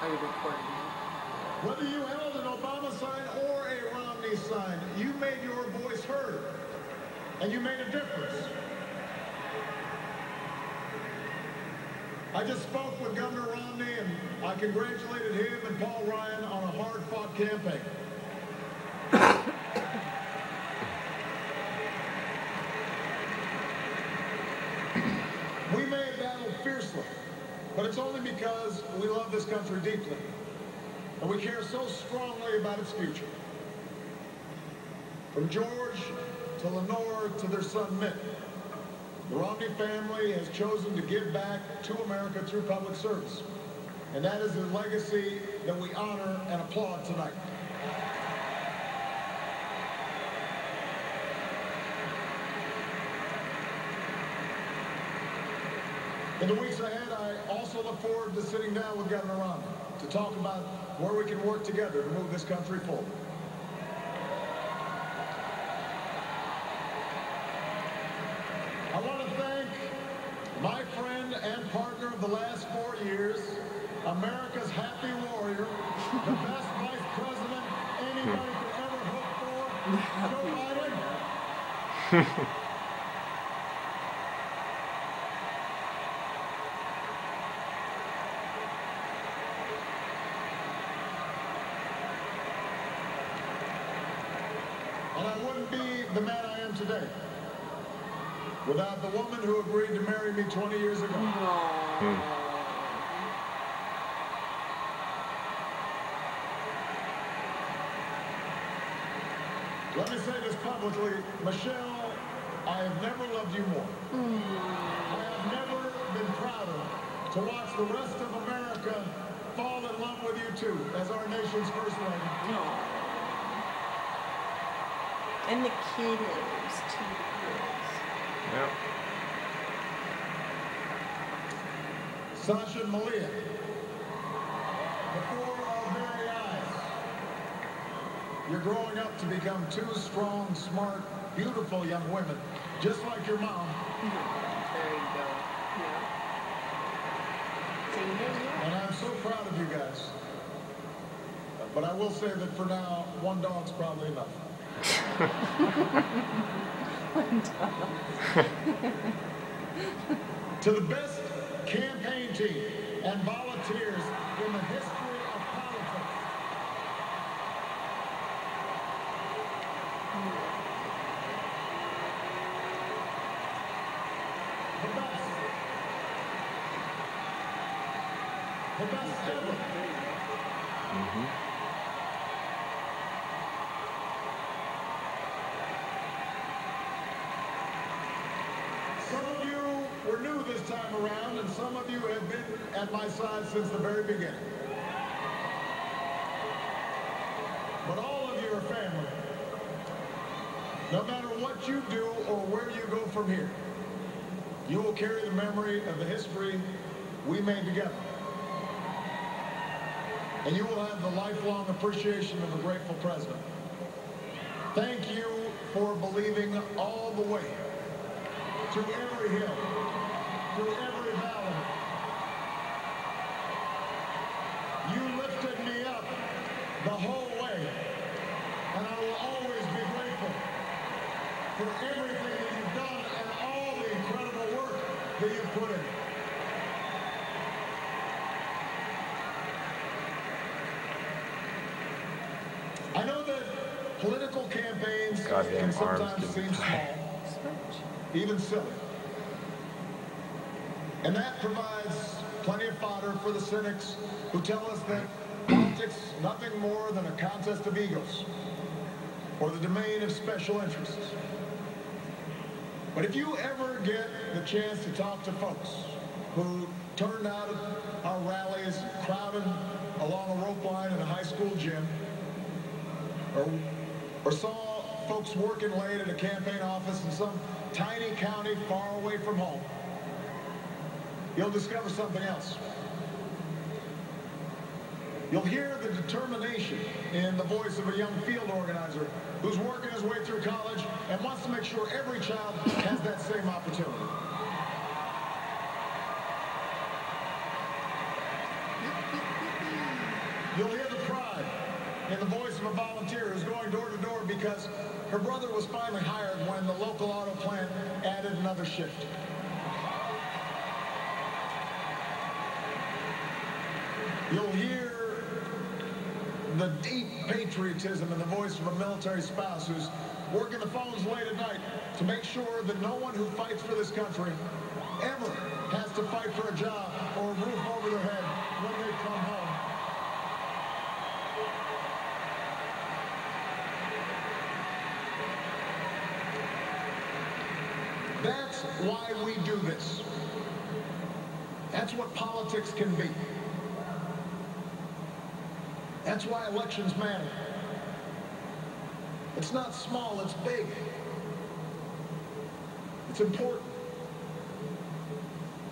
Are you recording me? Whether you held an Obama sign or a Romney sign, you made your voice heard, and you made a difference. I just spoke with Governor Romney, and I congratulated him and Paul Ryan on a hard-fought campaign. We may have battled fiercely, but it's only because we love this country deeply, and we care so strongly about its future. From George to Lenore to their son Mitt, the Romney family has chosen to give back to America through public service. And that is a legacy that we honor and applaud tonight. In the weeks ahead, I also look forward to sitting down with Governor Romney to talk about where we can work together to move this country forward. I want to thank my friend and partner of the last 4 years, America's happy warrior, the best vice president anybody could ever hope for, Joe Biden. And I wouldn't be the man I am today without the woman who agreed to marry me 20 years ago. Let me say this publicly, Michelle, I have never loved you more. I have never been prouder to watch the rest of America fall in love with you too, as our nation's first lady. And the kiddos, too. Yep. Sasha and Malia, before our very eyes, you're growing up to become two strong, smart, beautiful young women, just like your mom. There you go. Yeah. And I'm so proud of you guys. But I will say that for now, one dog's probably enough. To the best campaign team and volunteers in the history of politics. The best. The best ever. Some of you were new this time around, and some of you have been at my side since the very beginning. But all of you are family. No matter what you do or where you go from here, you will carry the memory of the history we made together. And you will have the lifelong appreciation of a grateful president. Thank you for believing all the way through every hill, through every valley. You lifted me up the whole way, and I will always be grateful for everything that you've done and all the incredible work that you've put in. I know that political campaigns can sometimes seem small, even silly. And that provides plenty of fodder for the cynics who tell us that politics is nothing more than a contest of egos or the domain of special interests. But if you ever get the chance to talk to folks who turned out at our rallies, crowded along a rope line in a high school gym, or saw folks working late at a campaign office in some tiny county far away from home, you'll discover something else. You'll hear the determination in the voice of a young field organizer who's working his way through college and wants to make sure every child has that same opportunity. You'll hear the pride in the voice of a volunteer who's going door to door because her brother was finally hired when the local auto plant added another shift. You'll hear the deep patriotism in the voice of a military spouse who's working the phones late at night to make sure that no one who fights for this country ever has to fight for a job or a roof over their head when they come home. That's why we do this. That's what politics can be. That's why elections matter. It's not small, it's big. It's important.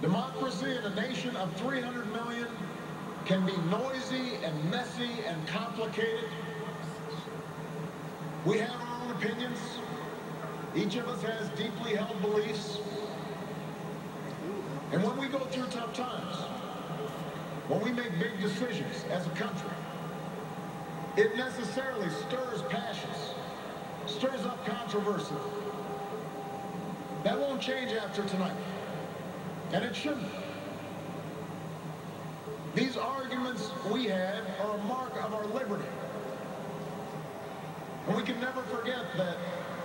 Democracy in a nation of 300 million can be noisy and messy and complicated. We have our own opinions. Each of us has deeply held beliefs. And when we go through tough times, when we make big decisions as a country, it necessarily stirs passions, stirs up controversy. That won't change after tonight. And it shouldn't. These arguments we have are a mark of our liberty. And we can never forget that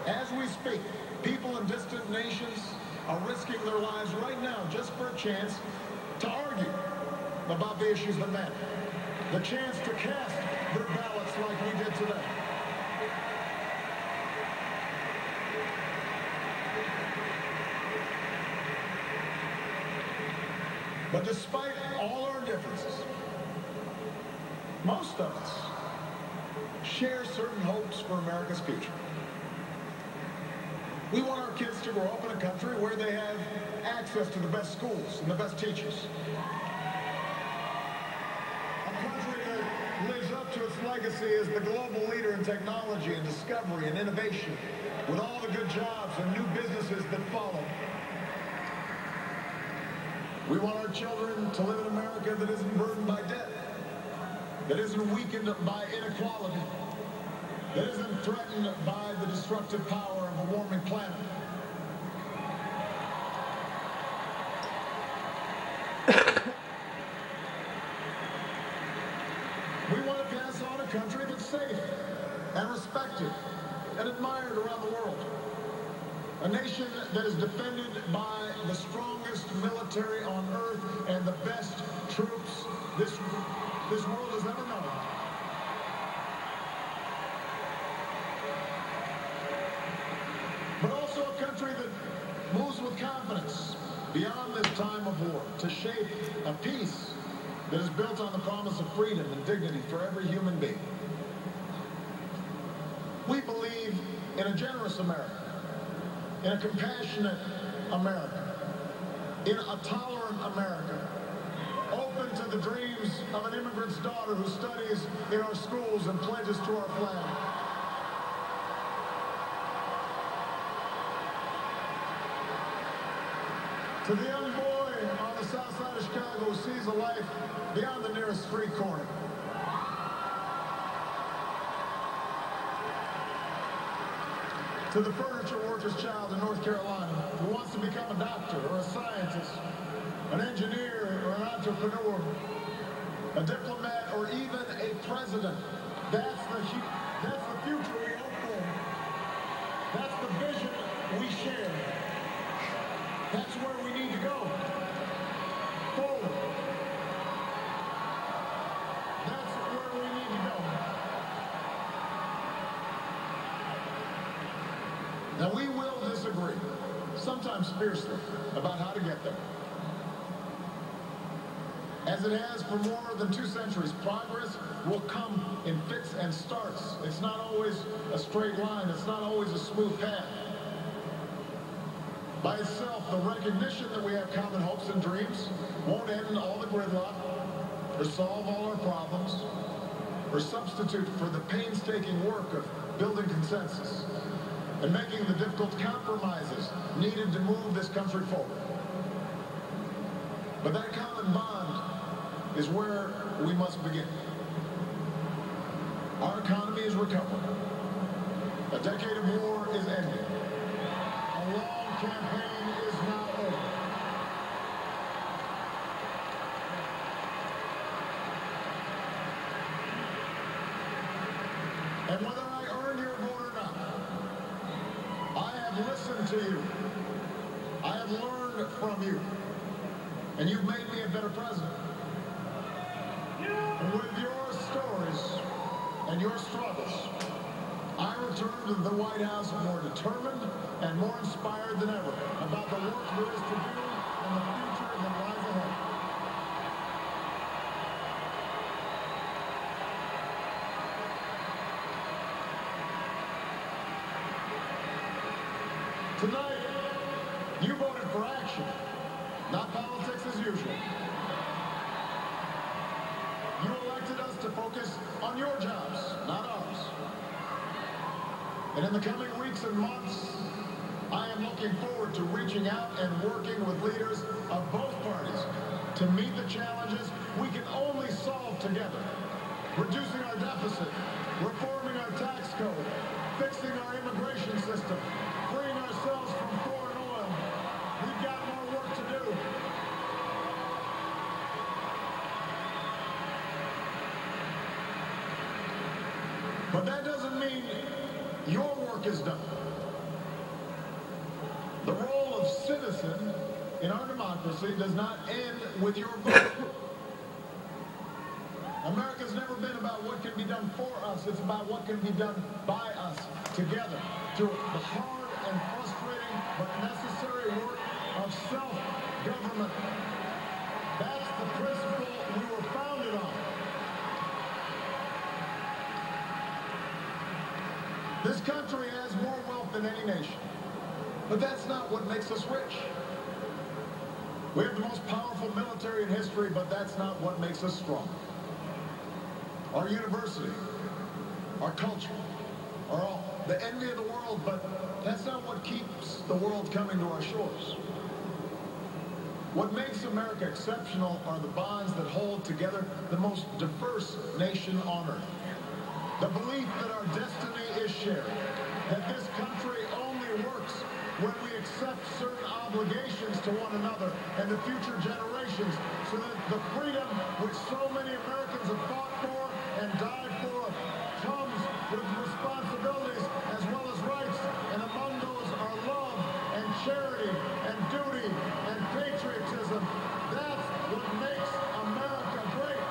as we speak, people in distant nations are risking their lives right now just for a chance to argue about the issues that matter. The chance to cast their ballots like we did today. But despite all our differences, most of us share certain hopes for America's future. We want our kids to grow up in a country where they have access to the best schools and the best teachers. A country that lives up to its legacy as the global leader in technology and discovery and innovation, with all the good jobs and new businesses that follow. We want our children to live in America that isn't burdened by debt, that isn't weakened by inequality, that isn't threatened by the destructive power of a warming planet. We want to pass on a country that's safe and respected and admired around the world. A nation that is defended by the strongest military on earth and the best troops this world has ever known. But also a country that moves with confidence beyond this time of war to shape a peace that is built on the promise of freedom and dignity for every human being. We believe in a generous America, in a compassionate America, in a tolerant America, open to the dreams of an immigrant's daughter who studies in our schools and pledges to our flag. To the young boy on the south side of Chicago who sees a life beyond the nearest street corner. To the furniture worker's child in North Carolina who wants to become a doctor or a scientist, an engineer or an entrepreneur, a diplomat or even a president. That's the future we hope for. That's the vision we share. That's where we need to go. Forward. That's where we need to go. Now we will disagree, sometimes fiercely, about how to get there. As it has for more than 2 centuries, progress will come in fits and starts. It's not always a straight line. It's not always a smooth path. By itself, the recognition that we have common hopes and dreams won't end all the gridlock, or solve all our problems, or substitute for the painstaking work of building consensus and making the difficult compromises needed to move this country forward. But that common bond is where we must begin. Our economy is recovering. A decade of war is ending. A long campaign is now over. And whether I earn your vote or not, I have listened to you. I have learned from you. And you've made me a better president. And with your stories and your struggles, I return to the White House more determined and more inspired than ever about the work there is to do and the future that lies ahead. Tonight, you voted for action, not politics as usual. You elected us to focus on your jobs, not ours. And in the coming weeks and months, I am looking forward to reaching out and working with leaders of both parties to meet the challenges we can only solve together. Reducing our deficit, reforming our tax code, fixing our immigration system, freeing ourselves from foreign oil. We've got more work to do. But that doesn't mean your work is done. The role of citizen in our democracy does not end with your vote. America's never been about what can be done for us. It's about what can be done by us together through the hard and frustrating but necessary work of self-government. That's the principle we were founded on. This country has more wealth than any nation, but that's not what makes us rich. We have the most powerful military in history, but that's not what makes us strong. Our university, our culture, are all the envy of the world, but that's not what keeps the world coming to our shores. What makes America exceptional are the bonds that hold together the most diverse nation on earth. The belief that our destiny is shared, that this country only works when we accept certain obligations to one another and the future generations, so that the freedom which so many Americans have fought for and died for comes with responsibilities as well as rights, and among those are love and charity and duty and patriotism. That's what makes America great.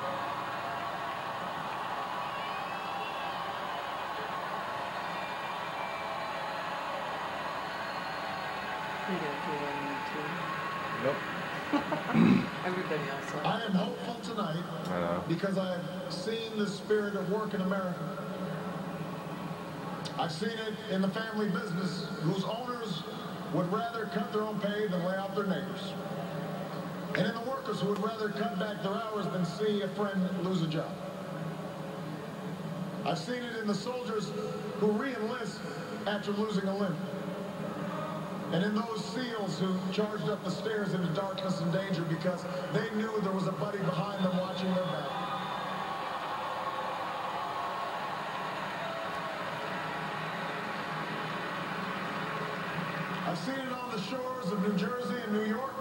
We don't do what we need to. Nope. Everybody else will. I am hopeful tonight I know. because I have seen the spirit of work in America. I've seen it in the family business whose owners would rather cut their own pay than lay off their neighbors. And in the workers who would rather cut back their hours than see a friend lose a job. I've seen it in the soldiers who re-enlist after losing a limb. And in those SEALs who charged up the stairs into darkness and danger because they knew there was a buddy behind them watching their back. I've seen it on the shores of New Jersey and New York,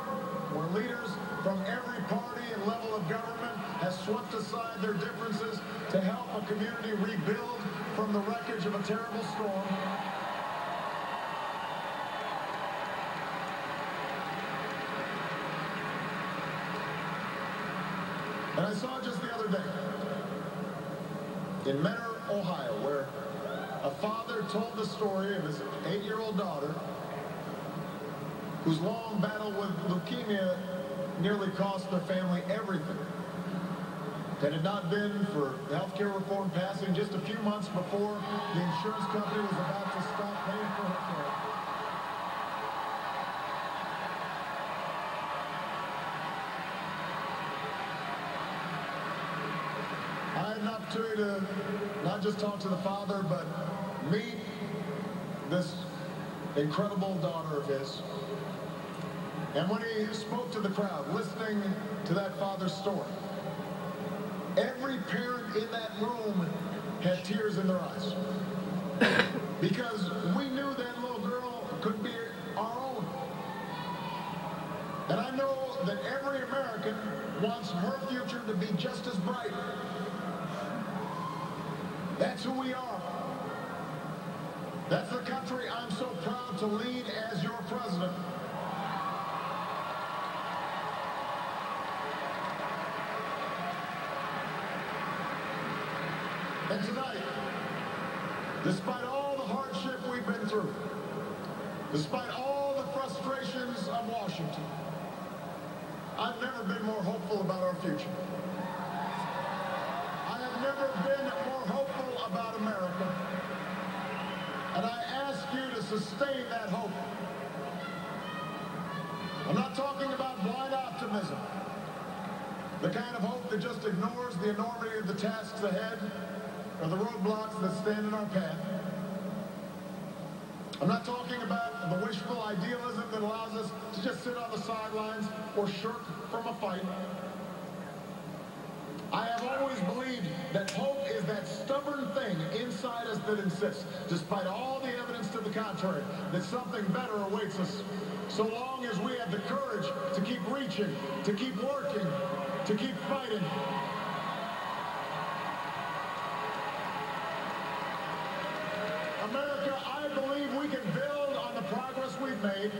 where leaders from every party and level of government have swept aside their differences to help a community rebuild from the wreckage of a terrible storm. And I saw just the other day in Mentor, Ohio, where a father told the story of his 8-year-old daughter whose long battle with leukemia nearly cost their family everything. Had it not been for healthcare reform passing just a few months before the insurance company was about to stop paying for her care. I had an opportunity to not just talk to the father, but meet this incredible daughter of his. And when he spoke to the crowd, listening to that father's story, every parent in that room had tears in their eyes. Because we knew that little girl could be our own. And I know that every American wants her future to be just as bright. That's who we are. That's the country I'm so proud to lead as your president. And tonight, despite all the hardship we've been through, despite all the frustrations of Washington, I've never been more hopeful about our future. I have never been more hopeful about America. And I ask you to sustain that hope. I'm not talking about blind optimism, the kind of hope that just ignores the enormity of the tasks ahead or the roadblocks that stand in our path. I'm not talking about the wishful idealism that allows us to just sit on the sidelines or shirk from a fight. I have always believed that hope is that stubborn thing inside us that insists, despite all the evidence to the contrary, that something better awaits us, so long as we have the courage to keep reaching, to keep working, to keep fighting. America, I believe we can build on the progress we've made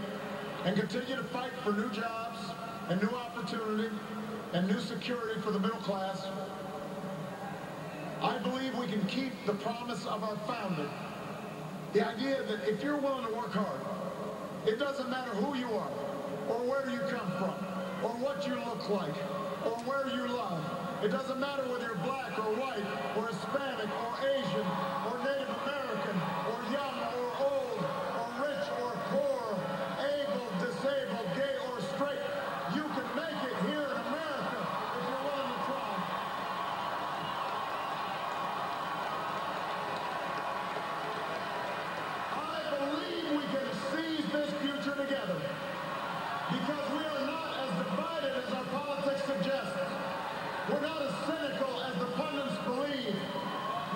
and continue to fight for new jobs and new opportunity and new security for the middle class. I believe we can keep the promise of our founding. The idea that if you're willing to work hard, it doesn't matter who you are or where you come from or what you look like or where you love. It doesn't matter whether you're black or white or Hispanic or Asian or Native American or young or old or rich or poor, able, disabled, gay or straight. You can make it here in America if you're willing to try. I believe we can seize this future together because we are not as divided as our politics suggests. We're not as cynical as the pundits believe.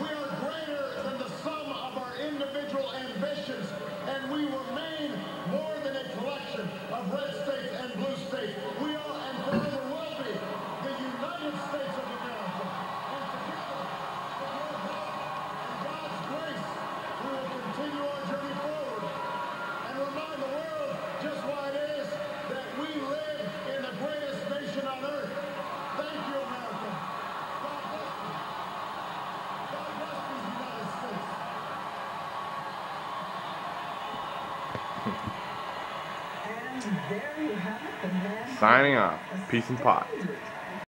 We are greater than the sum of our individual ambitions, and we remain more than a collection of red states and blue states. We are and forever will be the United States of America. And together, with your help and God's grace, we will continue our journey forward and remind the world just why it is that we live in the greatest nation on earth. Thank you, America. God bless you. God bless these United States. And there you have it, the man Signing off. Peace and pot.